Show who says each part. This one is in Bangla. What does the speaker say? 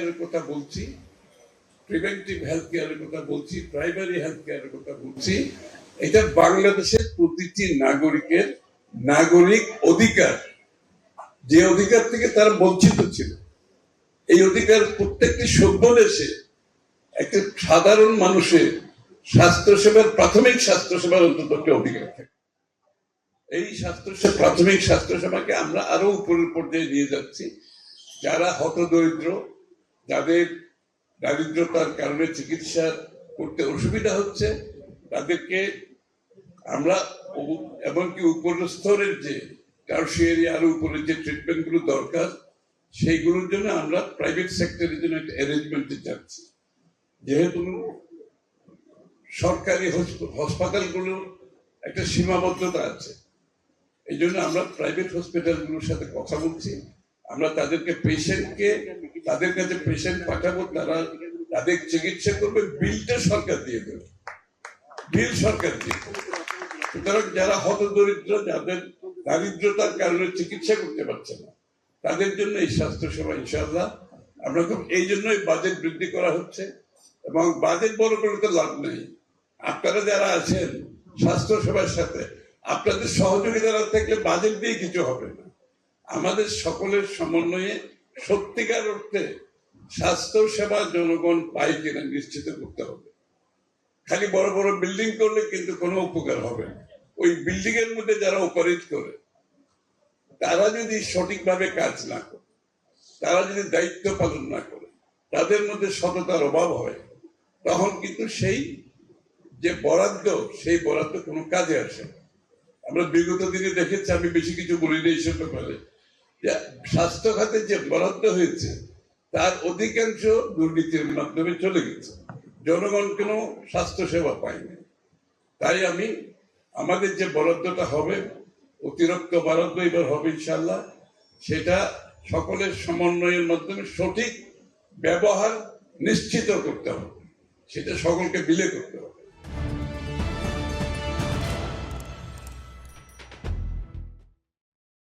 Speaker 1: কেয়ারের কথা বলছি, প্রিভেন্টিভ হেলথ কেয়ারের কথা বলছি, প্রাইমারি হেলথ কেয়ারের কথা বলছি। এটা বাংলাদেশের প্রতিটি নাগরিকের নাগরিক অধিকার, যে অধিকার থেকে তারা বঞ্চিত ছিল। এই অধিকার প্রত্যেকটি সভ্য দেশে একটা সাধারণ মানুষের স্বাস্থ্যসেবার, প্রাথমিক স্বাস্থ্যসেবার অন্তত একটা অধিকার থাকে। এই প্রাথমিক স্বাস্থ্যসেবাকে আমরা আরো উপরের পর্যায়ে নিয়ে যাচ্ছি। যারা হতদরিদ্র, যাদের দারিদ্রতার কারণে চিকিৎসা করতে অসুবিধা হচ্ছে, তাদেরকে আমরা এমনকি উপর স্তরের যে টারশিয়ারি আরো উপরে যে ট্রিটমেন্ট গুলো দরকার, সেইগুলোর জন্য আমরা প্রাইভেট সেক্টরের জন্য একটা অ্যারেঞ্জমেন্টে যাচ্ছি। যেহেতু সরকারি হাসপাতালগুলোর একটা সীমাবদ্ধতা আছে, এই জন্য আমরা প্রাইভেট হসপিটালগুলোর সাথে কথা বলছি। আমরা তাদেরকে পেশেন্টকে তাদের কাছে পেশেন্ট পাঠাবো, তারা তাদের চিকিৎসা করবে, বিলটা সরকার দিয়ে দেবে, বিল সরকার দিয়ে দেবে। সুতরাং যারা হতদরিদ্র, যাদের দারিদ্রতার কারণে চিকিৎসা করতে পারছে না, তাদের জন্য এই স্বাস্থ্যসেবা ইনশাআল্লাহ আমরা খুব, এই জন্যই বাজেট বৃদ্ধি করা হচ্ছে। এবং বাজেট বড় করে তো লাভ নেই। আপনারা যারা আছেন স্বাস্থ্যসেবার সাথে, আপনাদের সহযোগিতা না থাকলে বাজেট দিয়ে কিছু হবে না। আমাদের সকলের সমন্বয়ে সত্যিকার অর্থে স্বাস্থ্য সেবা জনগণ পায় কিনা নিশ্চিত করতে হবে। খালি বড় বড় বিল্ডিং করলে কিন্তু কোনো উপকার হবে না। ওই বিল্ডিং এর মধ্যে যারা অপারেট করে, তারা যদি সঠিকভাবে কাজ না করে, তারা যদি দায়িত্ব পালন না করে, তাদের মধ্যে সততার অভাব হয়, তখন কিন্তু সেই যে বরাদ্দ, সেই বরাদ্দ কোনো কাজে আসে না। আমরা বিগত দিনে দেখেছি, আমি বেশি কিছু বলি না এই ব্যাপারে, যে স্বাস্থ্য খাতে যে বরাদ্দ হয়েছে তার অধিকাংশ দুর্নীতির মাধ্যমে চলে গেছে, জনগণ কোনো স্বাস্থ্য সেবা পায়নি। তাই আমি আমাদের যে বরাদ্দটা হবে, অতিরিক্ত বরাদ্দ এবার হবে ইনশাল্লাহ, সেটা সকলের সমন্বয়ের মাধ্যমে সঠিক ব্যবহার নিশ্চিত করতে হবে, সেটা সকলকে মিলে করতে হবে।